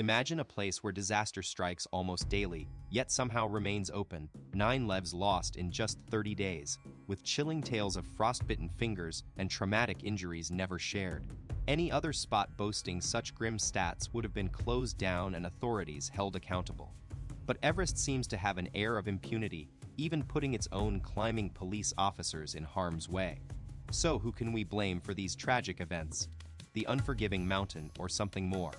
Imagine a place where disaster strikes almost daily, yet somehow remains open, 9 lives lost in just 30 days, with chilling tales of frostbitten fingers and traumatic injuries never shared. Any other spot boasting such grim stats would have been closed down and authorities held accountable. But Everest seems to have an air of impunity, even putting its own climbing police officers in harm's way. So who can we blame for these tragic events? The unforgiving mountain or something more?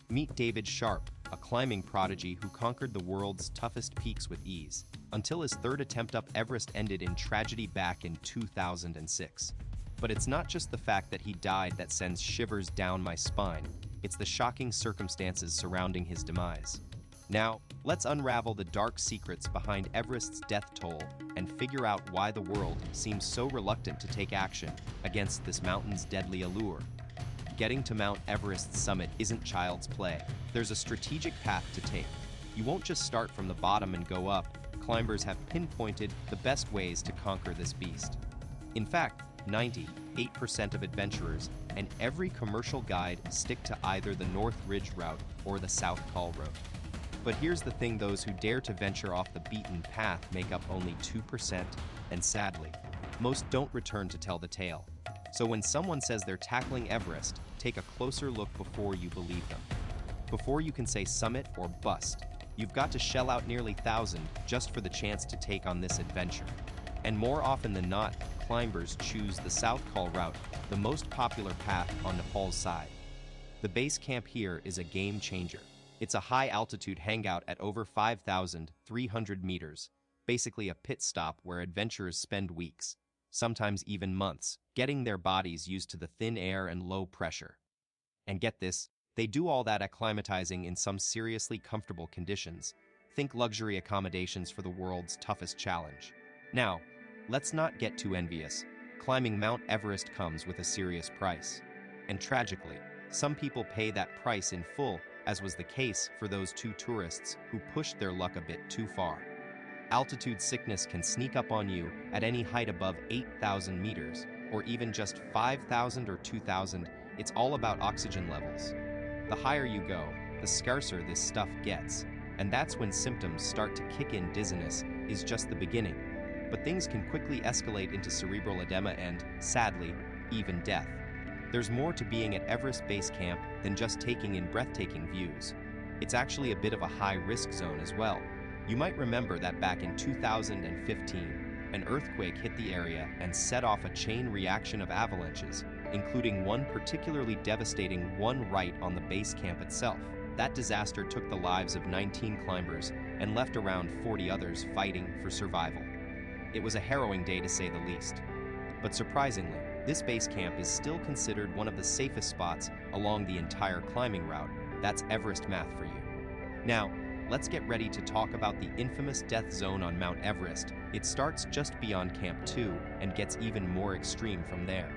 Meet David Sharp, a climbing prodigy who conquered the world's toughest peaks with ease, until his third attempt up Everest ended in tragedy back in 2006. But it's not just the fact that he died that sends shivers down my spine, it's the shocking circumstances surrounding his demise. Now, let's unravel the dark secrets behind Everest's death toll and figure out why the world seems so reluctant to take action against this mountain's deadly allure. Getting to Mount Everest's summit isn't child's play. There's a strategic path to take. You won't just start from the bottom and go up. Climbers have pinpointed the best ways to conquer this beast. In fact, 98% of adventurers and every commercial guide stick to either the North Ridge route or the South Col route. But here's the thing, those who dare to venture off the beaten path make up only 2%, and sadly, most don't return to tell the tale. So when someone says they're tackling Everest, take a closer look before you believe them. Before you can say summit or bust, you've got to shell out nearly $1,000 just for the chance to take on this adventure. And more often than not, climbers choose the South Col route, the most popular path on Nepal's side. The base camp here is a game changer. It's a high-altitude hangout at over 5,300 meters, basically a pit stop where adventurers spend weeks, sometimes even months, getting their bodies used to the thin air and low pressure. And get this, they do all that acclimatizing in some seriously comfortable conditions. Think luxury accommodations for the world's toughest challenge. Now, let's not get too envious. Climbing Mount Everest comes with a serious price. And tragically, some people pay that price in full, as was the case for those 2 tourists who pushed their luck a bit too far. Altitude sickness can sneak up on you at any height above 8,000 meters, or even just 5,000 or 2,000. It's all about oxygen levels. The higher you go, the scarcer this stuff gets, and that's when symptoms start to kick in. Dizziness is just the beginning, but things can quickly escalate into cerebral edema and, sadly, even death. There's more to being at Everest Base Camp than just taking in breathtaking views. It's actually a bit of a high-risk zone as well. You might remember that back in 2015, an earthquake hit the area and set off a chain reaction of avalanches, including one particularly devastating one right on the base camp itself. That disaster took the lives of 19 climbers and left around 40 others fighting for survival. It was a harrowing day to say the least. But surprisingly, this base camp is still considered one of the safest spots along the entire climbing route. That's Everest math for you. Now, let's get ready to talk about the infamous death zone on Mount Everest. It starts just beyond Camp 2 and gets even more extreme from there.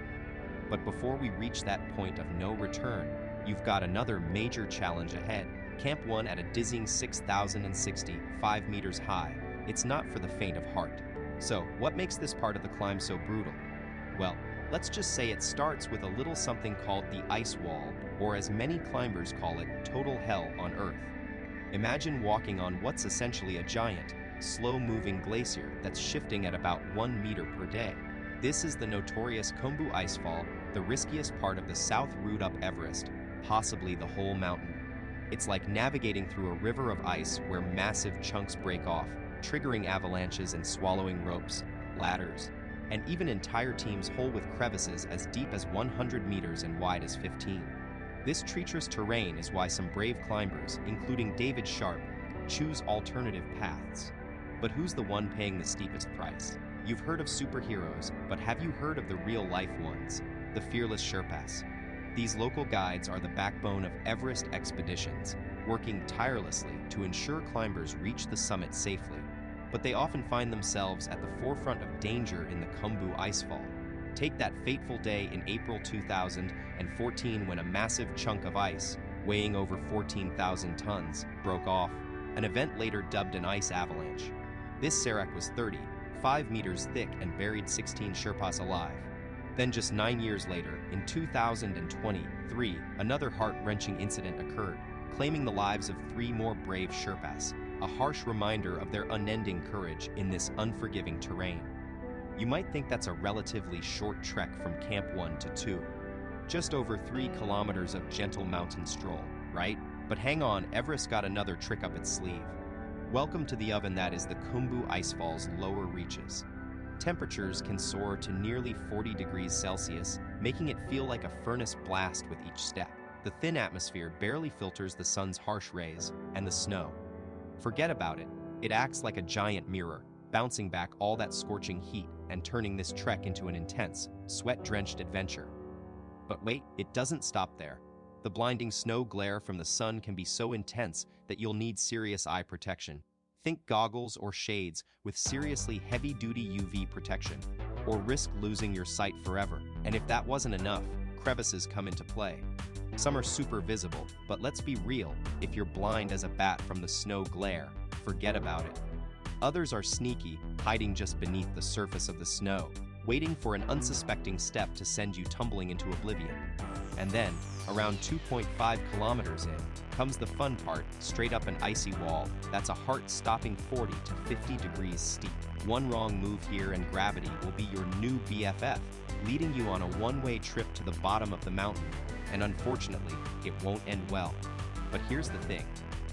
But before we reach that point of no return, you've got another major challenge ahead. Camp 1 at a dizzying 6,065 meters high. It's not for the faint of heart. So, what makes this part of the climb so brutal? Well, let's just say it starts with a little something called the ice wall, or as many climbers call it, total hell on Earth. Imagine walking on what's essentially a giant, slow-moving glacier that's shifting at about 1 meter per day. This is the notorious Khumbu Icefall, the riskiest part of the south route up Everest, possibly the whole mountain. It's like navigating through a river of ice where massive chunks break off, triggering avalanches and swallowing ropes, ladders, and even entire teams hole with crevices as deep as 100 meters and wide as 15. This treacherous terrain is why some brave climbers, including David Sharp, choose alternative paths. But who's the one paying the steepest price? You've heard of superheroes, but have you heard of the real-life ones? The fearless Sherpas. These local guides are the backbone of Everest expeditions, working tirelessly to ensure climbers reach the summit safely. But they often find themselves at the forefront of danger in the Khumbu Icefall. Take that fateful day in April 2014 when a massive chunk of ice, weighing over 14,000 tons, broke off, an event later dubbed an ice avalanche. This serac was 35 meters thick and buried 16 Sherpas alive. Then just 9 years later, in 2023, another heart-wrenching incident occurred. claiming the lives of 3 more brave Sherpas, a harsh reminder of their unending courage in this unforgiving terrain. You might think that's a relatively short trek from Camp 1 to 2. Just over 3 kilometers of gentle mountain stroll, right? But hang on, Everest got another trick up its sleeve. Welcome to the oven that is the Khumbu Icefall's lower reaches. Temperatures can soar to nearly 40 degrees Celsius, making it feel like a furnace blast with each step. The thin atmosphere barely filters the sun's harsh rays, and the snow. Forget about it. It acts like a giant mirror, bouncing back all that scorching heat and turning this trek into an intense, sweat-drenched adventure. But wait, it doesn't stop there. The blinding snow glare from the sun can be so intense that you'll need serious eye protection. Think goggles or shades with seriously heavy-duty UV protection, or risk losing your sight forever. And if that wasn't enough, crevices come into play. Some are super visible, but let's be real, if you're blind as a bat from the snow glare, forget about it. Others are sneaky, hiding just beneath the surface of the snow, waiting for an unsuspecting step to send you tumbling into oblivion. And then, around 2.5 kilometers in, comes the fun part, straight up an icy wall that's a heart-stopping 40 to 50 degrees steep. One wrong move here and gravity will be your new BFF, leading you on a one-way trip to the bottom of the mountain. And unfortunately, it won't end well. But here's the thing.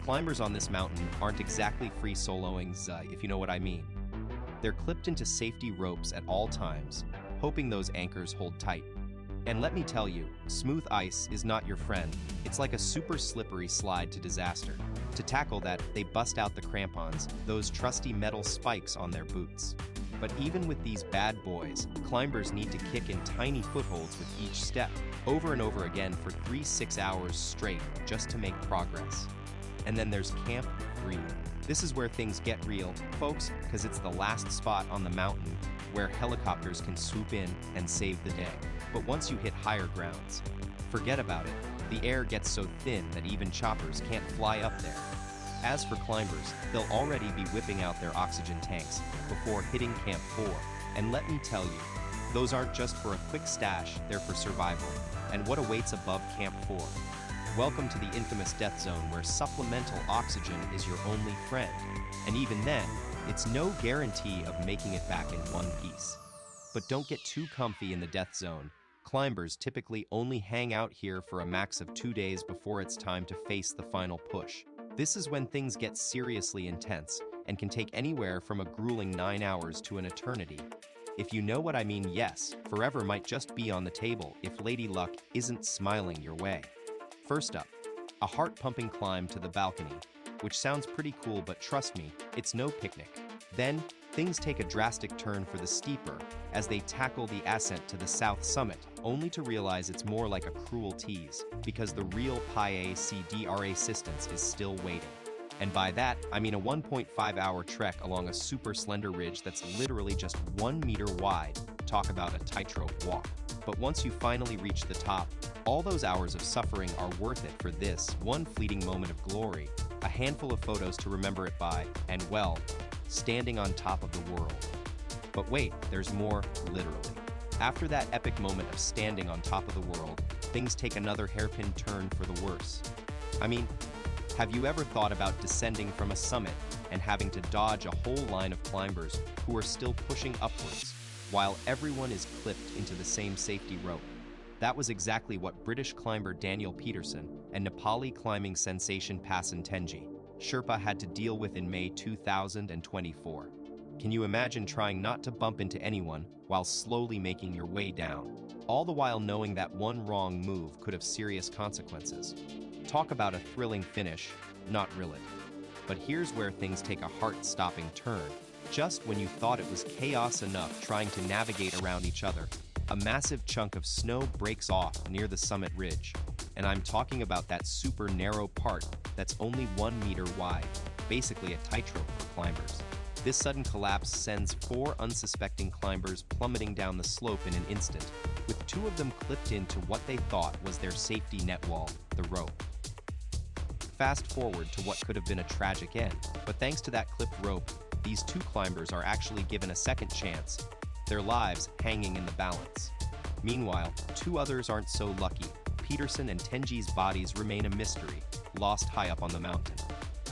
Climbers on this mountain aren't exactly free soloing, if you know what I mean. They're clipped into safety ropes at all times, hoping those anchors hold tight. And let me tell you, smooth ice is not your friend. It's like a super slippery slide to disaster. To tackle that, they bust out the crampons, those trusty metal spikes on their boots. But even with these bad boys, climbers need to kick in tiny footholds with each step, over and over again for 3-6 hours straight, just to make progress. And then there's Camp 3. This is where things get real, folks, because it's the last spot on the mountain where helicopters can swoop in and save the day. But once you hit higher grounds, forget about it. The air gets so thin that even choppers can't fly up there. As for climbers, they'll already be whipping out their oxygen tanks before hitting Camp 4. And let me tell you, those aren't just for a quick stash, they're for survival. And what awaits above Camp 4? Welcome to the infamous death zone where supplemental oxygen is your only friend. And even then, it's no guarantee of making it back in one piece. But don't get too comfy in the death zone. Climbers typically only hang out here for a max of 2 days before it's time to face the final push. This is when things get seriously intense and can take anywhere from a grueling 9 hours to an eternity. If you know what I mean, yes, forever might just be on the table if Lady Luck isn't smiling your way. First up, a heart-pumping climb to the balcony, which sounds pretty cool, but trust me, it's no picnic. Then, things take a drastic turn for the steeper as they tackle the ascent to the south summit, only to realize it's more like a cruel tease, because the real PACDR assistance is still waiting. And by that, I mean a 1.5-hour trek along a super slender ridge that's literally just 1 meter wide. Talk about a tightrope walk. But once you finally reach the top, all those hours of suffering are worth it for this one fleeting moment of glory, a handful of photos to remember it by, and well, standing on top of the world. But wait, there's more, literally. After that epic moment of standing on top of the world, things take another hairpin turn for the worse. I mean, have you ever thought about descending from a summit and having to dodge a whole line of climbers who are still pushing upwards, while everyone is clipped into the same safety rope? That was exactly what British climber Daniel Peterson and Nepali climbing sensation Pasan Tenji Sherpa had to deal with in May 2024. Can you imagine trying not to bump into anyone while slowly making your way down, all the while knowing that one wrong move could have serious consequences? Talk about a thrilling finish, not really. But here's where things take a heart-stopping turn. Just when you thought it was chaos enough trying to navigate around each other, a massive chunk of snow breaks off near the summit ridge. And I'm talking about that super narrow part that's only 1 meter wide, basically a tightrope for climbers. This sudden collapse sends 4 unsuspecting climbers plummeting down the slope in an instant, with 2 of them clipped into what they thought was their safety net wall, the rope. Fast forward to what could have been a tragic end, but thanks to that clipped rope, these 2 climbers are actually given a second chance, their lives hanging in the balance. Meanwhile, 2 others aren't so lucky. Peterson and Tenji's bodies remain a mystery, lost high up on the mountain.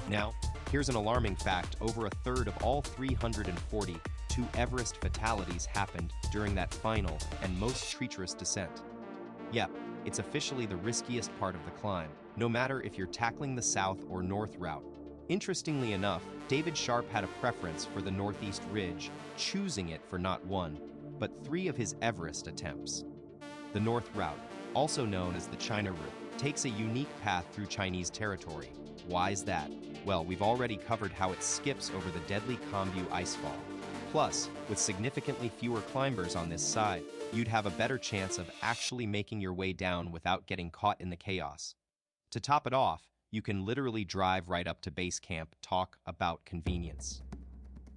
Now, here's an alarming fact: over a third of all 342 Everest fatalities happened during that final and most treacherous descent. Yep, it's officially the riskiest part of the climb, no matter if you're tackling the south or north route. Interestingly enough, David Sharp had a preference for the northeast ridge, choosing it for not one, but 3 of his Everest attempts. The north route, also known as the China route, takes a unique path through Chinese territory. Why is that? Well, we've already covered how it skips over the deadly Khumbu Icefall. Plus, with significantly fewer climbers on this side, you'd have a better chance of actually making your way down without getting caught in the chaos. To top it off, you can literally drive right up to base camp. Talk about convenience.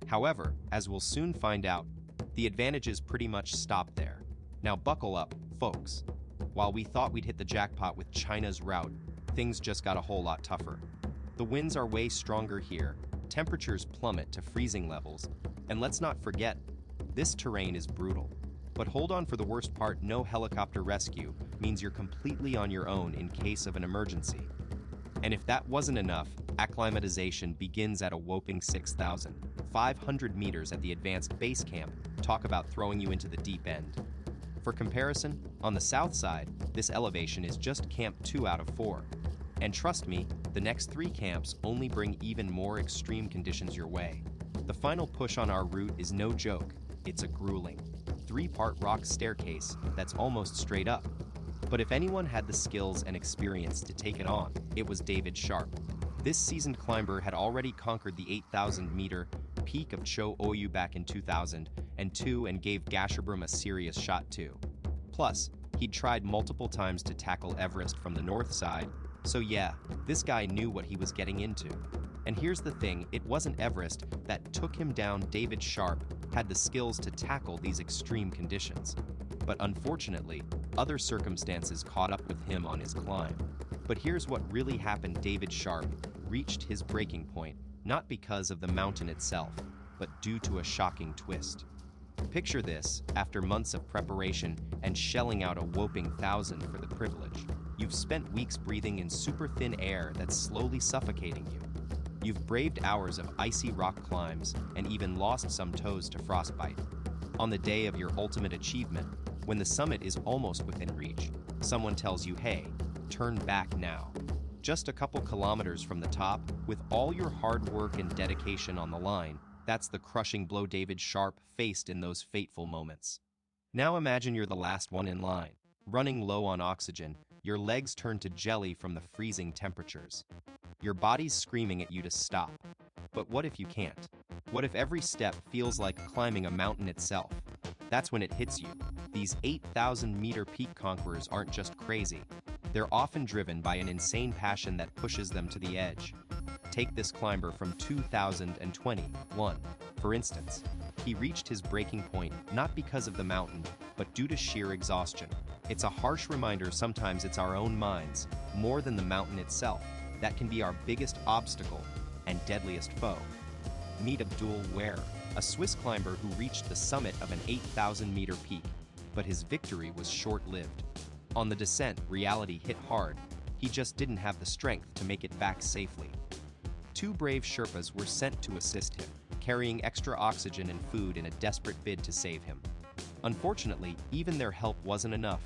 However, as we'll soon find out, the advantages pretty much stop there. Now buckle up, folks. While we thought we'd hit the jackpot with China's route, things just got a whole lot tougher. The winds are way stronger here, temperatures plummet to freezing levels, and let's not forget, this terrain is brutal. But hold on, for the worst part: no helicopter rescue means you're completely on your own in case of an emergency. And if that wasn't enough, acclimatization begins at a whopping 6,500 meters at the advanced base camp. Talk about throwing you into the deep end. For comparison, on the south side, this elevation is just Camp 2 out of 4. And trust me, the next 3 camps only bring even more extreme conditions your way. The final push on our route is no joke. It's a grueling 3-part rock staircase that's almost straight up. But if anyone had the skills and experience to take it on, it was David Sharp. This seasoned climber had already conquered the 8,000-meter peak of Cho Oyu back in 2002 and gave Gasherbrum a serious shot too. Plus, he'd tried multiple times to tackle Everest from the north side, so yeah, this guy knew what he was getting into. And here's the thing, it wasn't Everest that took him down. David Sharp had the skills to tackle these extreme conditions. But unfortunately, other circumstances caught up with him on his climb. But here's what really happened: David Sharp reached his breaking point, not because of the mountain itself, but due to a shocking twist. Picture this: after months of preparation and shelling out a whopping $1,000 for the privilege, you've spent weeks breathing in super thin air that's slowly suffocating you. You've braved hours of icy rock climbs and even lost some toes to frostbite. On the day of your ultimate achievement, when the summit is almost within reach, someone tells you, hey, turn back now. Just a couple kilometers from the top, with all your hard work and dedication on the line, that's the crushing blow David Sharp faced in those fateful moments. Now imagine you're the last one in line, running low on oxygen, your legs turn to jelly from the freezing temperatures. Your body's screaming at you to stop. But what if you can't? What if every step feels like climbing a mountain itself? That's when it hits you. These 8,000-meter peak conquerors aren't just crazy. They're often driven by an insane passion that pushes them to the edge. Take this climber from 2021, for instance. He reached his breaking point not because of the mountain, but due to sheer exhaustion. It's a harsh reminder sometimes it's our own minds, more than the mountain itself, that can be our biggest obstacle and deadliest foe. Meet Abdul Ware, a Swiss climber who reached the summit of an 8,000-meter peak, but his victory was short-lived. On the descent, reality hit hard. He just didn't have the strength to make it back safely. 2 brave Sherpas were sent to assist him, carrying extra oxygen and food in a desperate bid to save him. Unfortunately, even their help wasn't enough.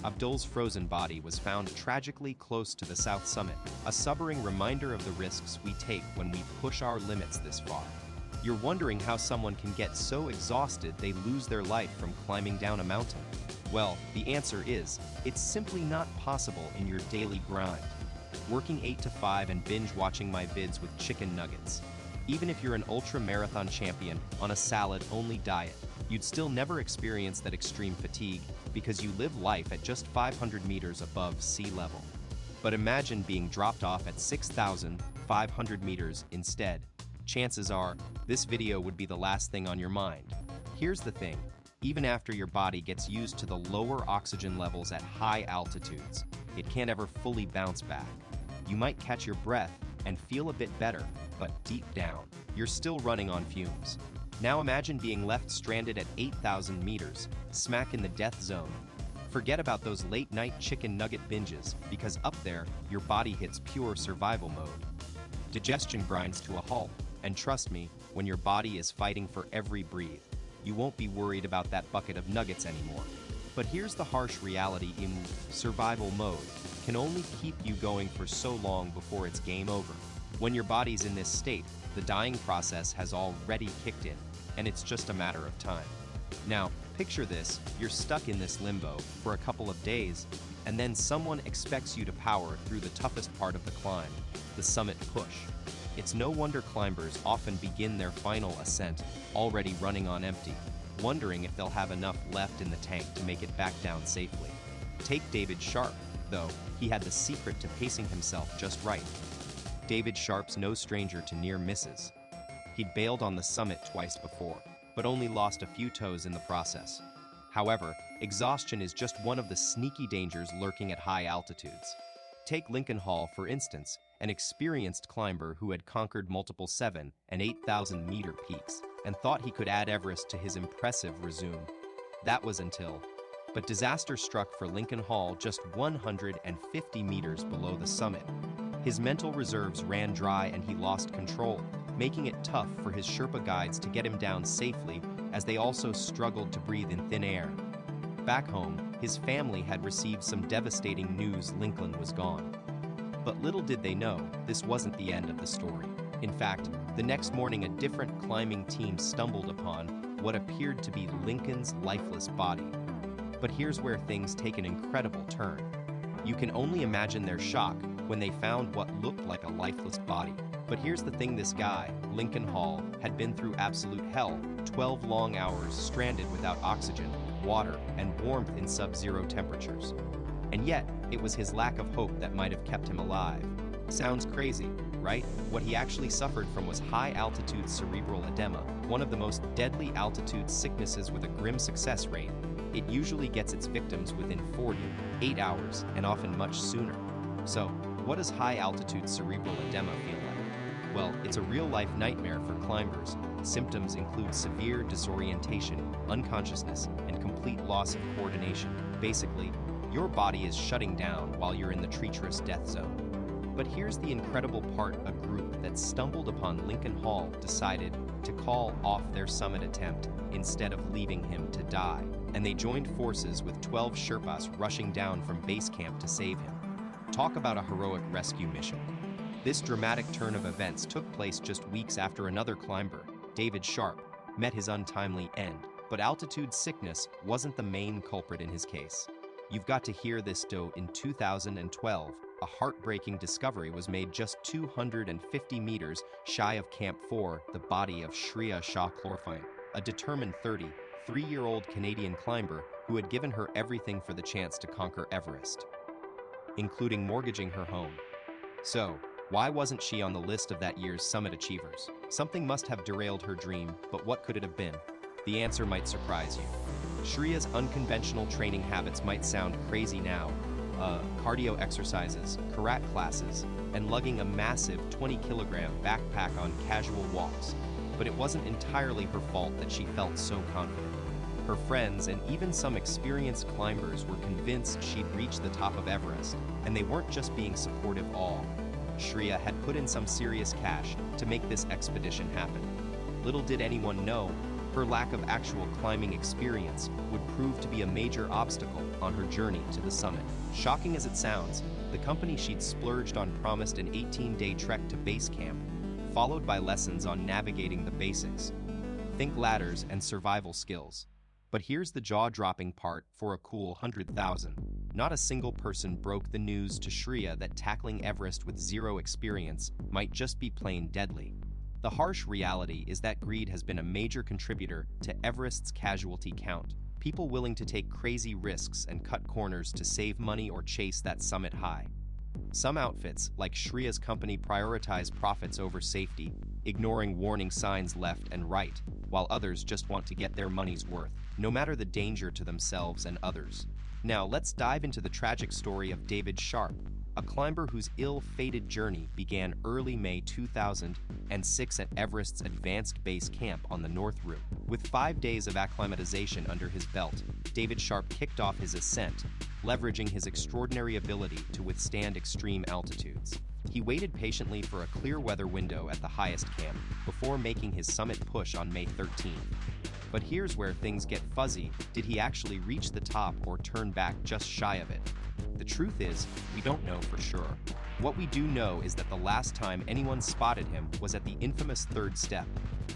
Abdul's frozen body was found tragically close to the south summit, a sobering reminder of the risks we take when we push our limits this far. You're wondering how someone can get so exhausted they lose their life from climbing down a mountain. Well, the answer is, it's simply not possible in your daily grind. Working 8 to 5 and binge watching my vids with chicken nuggets. Even if you're an ultra-marathon champion on a salad-only diet, you'd still never experience that extreme fatigue because you live life at just 500 meters above sea level. But imagine being dropped off at 6,500 meters instead. Chances are, this video would be the last thing on your mind. Here's the thing, even after your body gets used to the lower oxygen levels at high altitudes, it can't ever fully bounce back. You might catch your breath and feel a bit better, but deep down, you're still running on fumes. Now imagine being left stranded at 8,000 meters, smack in the death zone. Forget about those late-night chicken nugget binges, because up there, your body hits pure survival mode. Digestion grinds to a halt, and trust me, when your body is fighting for every breath, you won't be worried about that bucket of nuggets anymore. But here's the harsh reality: in survival mode can only keep you going for so long before it's game over. When your body's in this state, the dying process has already kicked in, and it's just a matter of time. Now, picture this: you're stuck in this limbo for a couple of days, and then someone expects you to power through the toughest part of the climb, the summit push. It's no wonder climbers often begin their final ascent already running on empty, wondering if they'll have enough left in the tank to make it back down safely. Take David Sharp, though. He had the secret to pacing himself just right. David Sharp's no stranger to near misses. He'd bailed on the summit twice before, but only lost a few toes in the process. However, exhaustion is just one of the sneaky dangers lurking at high altitudes. Take Lincoln Hall, for instance, an experienced climber who had conquered multiple 7,000 and 8,000 meter peaks and thought he could add Everest to his impressive resume. That was until. But disaster struck for Lincoln Hall just 150 meters below the summit. His mental reserves ran dry and he lost control, making it tough for his Sherpa guides to get him down safely, as they also struggled to breathe in thin air. Back home, his family had received some devastating news: Lincoln was gone. But little did they know, this wasn't the end of the story. In fact, the next morning a different climbing team stumbled upon what appeared to be Lincoln's lifeless body. But here's where things take an incredible turn. You can only imagine their shock when they found what looked like a lifeless body. But here's the thing: this guy, Lincoln Hall, had been through absolute hell, 12 long hours stranded without oxygen, water, and warmth in sub-zero temperatures. And yet, it was his lack of hope that might have kept him alive. Sounds crazy, right? What he actually suffered from was high-altitude cerebral edema, one of the most deadly altitude sicknesses with a grim success rate. It usually gets its victims within 48 hours, and often much sooner. So, what does high-altitude cerebral edema feel like? Well, it's a real-life nightmare for climbers. Symptoms include severe disorientation, unconsciousness, and complete loss of coordination. Basically, your body is shutting down while you're in the treacherous death zone. But here's the incredible part: a group that stumbled upon Lincoln Hall decided to call off their summit attempt instead of leaving him to die, and they joined forces with 12 Sherpas rushing down from base camp to save him. Talk about a heroic rescue mission. This dramatic turn of events took place just weeks after another climber, David Sharp, met his untimely end. But altitude sickness wasn't the main culprit in his case. You've got to hear this, though. In 2012, a heartbreaking discovery was made just 250 meters shy of Camp 4, the body of Shreya Shah Chlorfine, a determined 33-year-old Canadian climber who had given her everything for the chance to conquer Everest, including mortgaging her home. So, why wasn't she on the list of that year's summit achievers? Something must have derailed her dream, but what could it have been? The answer might surprise you. Shreya's unconventional training habits might sound crazy now. Cardio exercises, karate classes, and lugging a massive 20-kilogram backpack on casual walks. But it wasn't entirely her fault that she felt so confident. Her friends and even some experienced climbers were convinced she'd reach the top of Everest, and they weren't just being supportive all. Shreya had put in some serious cash to make this expedition happen. Little did anyone know, her lack of actual climbing experience would prove to be a major obstacle on her journey to the summit. Shocking as it sounds, the company she'd splurged on promised an 18-day trek to base camp, followed by lessons on navigating the basics. Think ladders and survival skills. But here's the jaw-dropping part: for a cool 100,000. Not a single person broke the news to Shreya that tackling Everest with zero experience might just be plain deadly. The harsh reality is that greed has been a major contributor to Everest's casualty count. People willing to take crazy risks and cut corners to save money or chase that summit high. Some outfits, like Shreya's company, prioritize profits over safety, ignoring warning signs left and right, while others just want to get their money's worth, no matter the danger to themselves and others. Now, let's dive into the tragic story of David Sharp, a climber whose ill-fated journey began early May 2006 at Everest's Advanced Base Camp on the North Rim. With 5 days of acclimatization under his belt, David Sharp kicked off his ascent, leveraging his extraordinary ability to withstand extreme altitudes. He waited patiently for a clear weather window at the highest camp before making his summit push on May 13th. But here's where things get fuzzy. Did he actually reach the top or turn back just shy of it? The truth is, we don't know for sure. What we do know is that the last time anyone spotted him was at the infamous third step.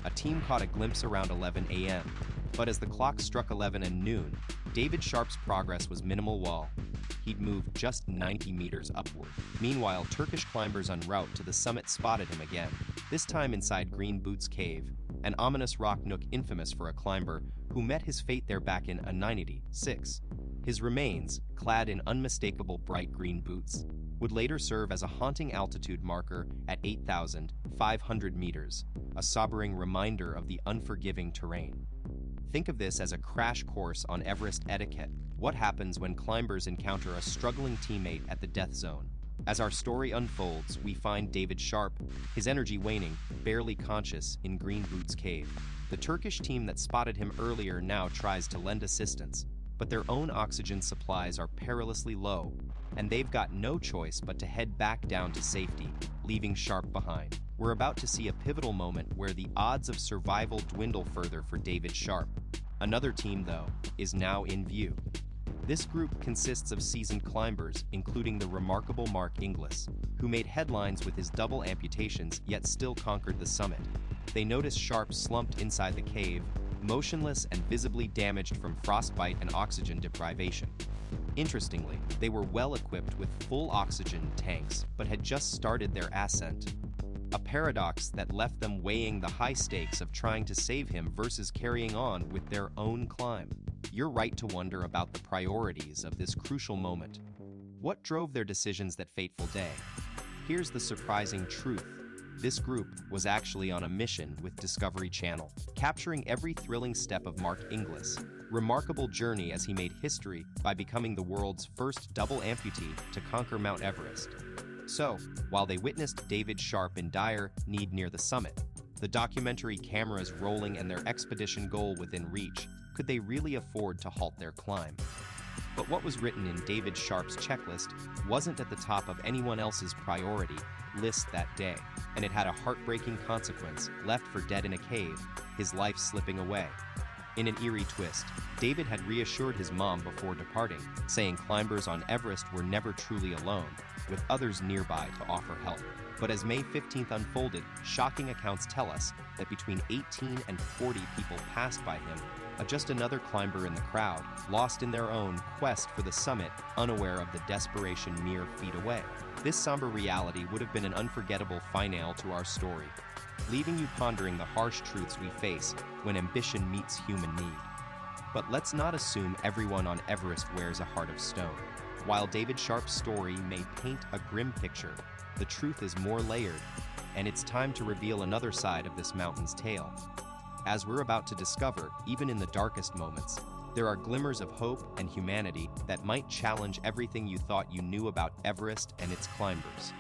A team caught a glimpse around 11 a.m. But as the clock struck 11 and noon, David Sharp's progress was minimal while he'd moved just 90 meters upward. Meanwhile, Turkish climbers en route to the summit spotted him again, this time inside Green Boots Cave, an ominous rock nook infamous for a climber who met his fate there back in 1996. His remains, clad in unmistakable bright green boots, would later serve as a haunting altitude marker at 8,500 meters, a sobering reminder of the unforgiving terrain. Think of this as a crash course on Everest etiquette. What happens when climbers encounter a struggling teammate at the death zone? As our story unfolds, we find David Sharp, his energy waning, barely conscious, in Green Boots Cave. The Turkish team that spotted him earlier now tries to lend assistance, but their own oxygen supplies are perilously low, and they've got no choice but to head back down to safety, leaving Sharp behind. We're about to see a pivotal moment where the odds of survival dwindle further for David Sharp. Another team, though, is now in view. This group consists of seasoned climbers, including the remarkable Mark Inglis, who made headlines with his double amputations yet still conquered the summit. They noticed Sharp slumped inside the cave, motionless and visibly damaged from frostbite and oxygen deprivation. Interestingly, they were well equipped with full oxygen tanks, but had just started their ascent. A paradox that left them weighing the high stakes of trying to save him versus carrying on with their own climb. You're right to wonder about the priorities of this crucial moment. What drove their decisions that fateful day? Here's the surprising truth. This group was actually on a mission with Discovery Channel, capturing every thrilling step of Mark Inglis' remarkable journey as he made history by becoming the world's first double amputee to conquer Mount Everest. So, while they witnessed David Sharp in dire need near the summit, the documentary cameras rolling and their expedition goal within reach, could they really afford to halt their climb? But what was written in David Sharp's checklist wasn't at the top of anyone else's priority list that day, and it had a heartbreaking consequence: left for dead in a cave, his life slipping away. In an eerie twist, David had reassured his mom before departing, saying climbers on Everest were never truly alone, with others nearby to offer help. But as May 15th unfolded, shocking accounts tell us that between 18 and 40 people passed by him, just another climber in the crowd, lost in their own quest for the summit, unaware of the desperation mere feet away. This somber reality would have been an unforgettable finale to our story, leaving you pondering the harsh truths we face when ambition meets human need. But let's not assume everyone on Everest wears a heart of stone. While David Sharp's story may paint a grim picture, the truth is more layered, and it's time to reveal another side of this mountain's tale. As we're about to discover, even in the darkest moments, there are glimmers of hope and humanity that might challenge everything you thought you knew about Everest and its climbers.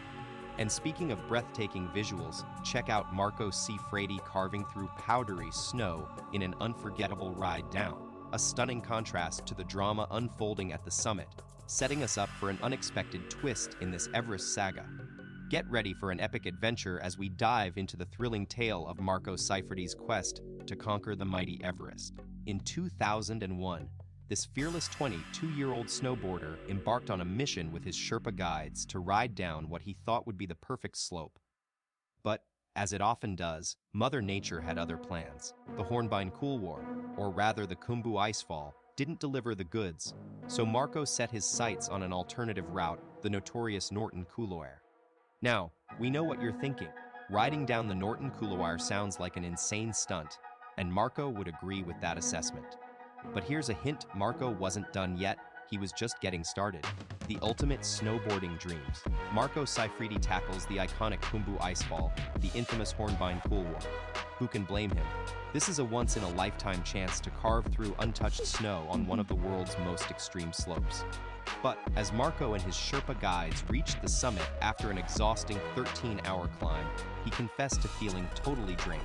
And speaking of breathtaking visuals, check out Marco Siffredi carving through powdery snow in an unforgettable ride down, a stunning contrast to the drama unfolding at the summit, setting us up for an unexpected twist in this Everest saga. Get ready for an epic adventure as we dive into the thrilling tale of Marco Siffredi's quest to conquer the mighty Everest. In 2001, this fearless 22-year-old snowboarder embarked on a mission with his Sherpa guides to ride down what he thought would be the perfect slope. But, as it often does, Mother Nature had other plans. The Hornbein Couloir, or rather the Khumbu Icefall, didn't deliver the goods, so Marco set his sights on an alternative route, the notorious Norton Couloir. Now, we know what you're thinking. Riding down the Norton Couloir sounds like an insane stunt, and Marco would agree with that assessment. But here's a hint: Marco wasn't done yet. he was just getting started. The ultimate snowboarding dreams. Marco Siffredi tackles the iconic Khumbu Icefall, the infamous Hornbein Couloir. Who can blame him? This is a once-in-a-lifetime chance to carve through untouched snow on one of the world's most extreme slopes. But as Marco and his Sherpa guides reached the summit after an exhausting 13-hour climb, he confessed to feeling totally drained.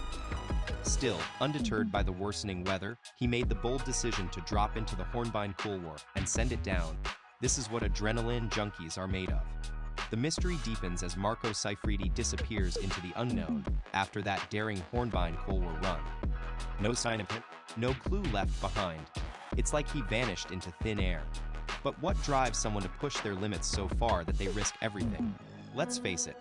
Still, undeterred by the worsening weather, he made the bold decision to drop into the Hornbein Couloir and send it down. This is what adrenaline junkies are made of. The mystery deepens as Marco Siffredi disappears into the unknown after that daring Hornbein Couloir run. No sign of him, no clue left behind. It's like he vanished into thin air. But what drives someone to push their limits so far that they risk everything? Let's face it,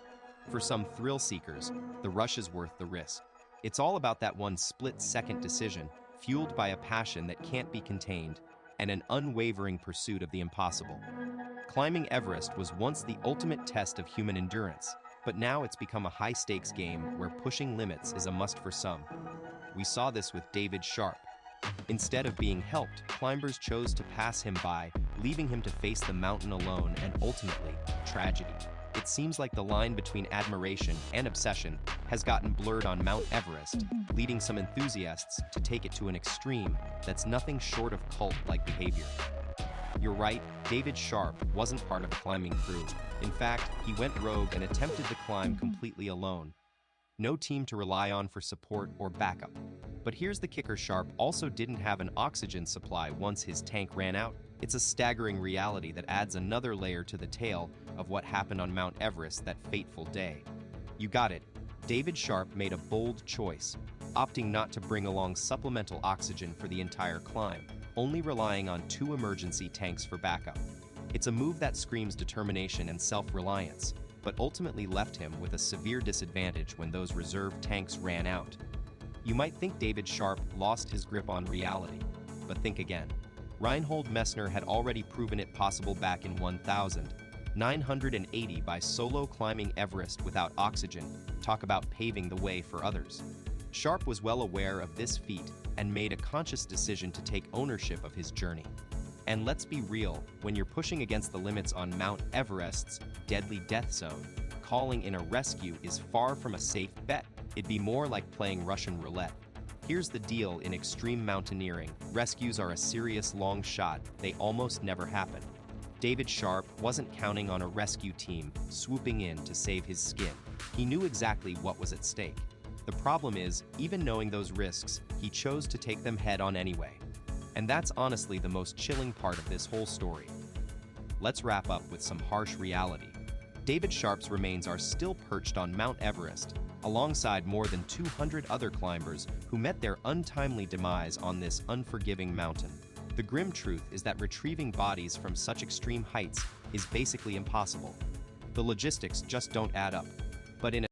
for some thrill seekers, the rush is worth the risk. It's all about that one split-second decision, fueled by a passion that can't be contained, and an unwavering pursuit of the impossible. Climbing Everest was once the ultimate test of human endurance, but now it's become a high-stakes game where pushing limits is a must for some. We saw this with David Sharp. Instead of being helped, climbers chose to pass him by, leaving him to face the mountain alone and ultimately, tragedy. It seems like the line between admiration and obsession has gotten blurred on Mount Everest, leading some enthusiasts to take it to an extreme that's nothing short of cult-like behavior. You're right, David Sharp wasn't part of the climbing crew. In fact, he went rogue and attempted the climb completely alone. No team to rely on for support or backup. But here's the kicker: Sharp also didn't have an oxygen supply once his tank ran out. It's a staggering reality that adds another layer to the tale of what happened on Mount Everest that fateful day. You got it. David Sharp made a bold choice, opting not to bring along supplemental oxygen for the entire climb, only relying on 2 emergency tanks for backup. It's a move that screams determination and self-reliance, but ultimately left him with a severe disadvantage when those reserve tanks ran out. You might think David Sharp lost his grip on reality, but think again. Reinhold Messner had already proven it possible back in 1980 by solo climbing Everest without oxygen. Talk about paving the way for others. Sharp was well aware of this feat and made a conscious decision to take ownership of his journey. And let's be real, when you're pushing against the limits on Mount Everest's deadly death zone, calling in a rescue is far from a safe bet. It'd be more like playing Russian roulette. Here's the deal in extreme mountaineering: rescues are a serious long shot, they almost never happen. David Sharp wasn't counting on a rescue team swooping in to save his skin. He knew exactly what was at stake. The problem is, even knowing those risks, he chose to take them head on anyway. And that's honestly the most chilling part of this whole story. Let's wrap up with some harsh reality. David Sharp's remains are still perched on Mount Everest, alongside more than 200 other climbers who met their untimely demise on this unforgiving mountain. The grim truth is that retrieving bodies from such extreme heights is basically impossible. The logistics just don't add up. But in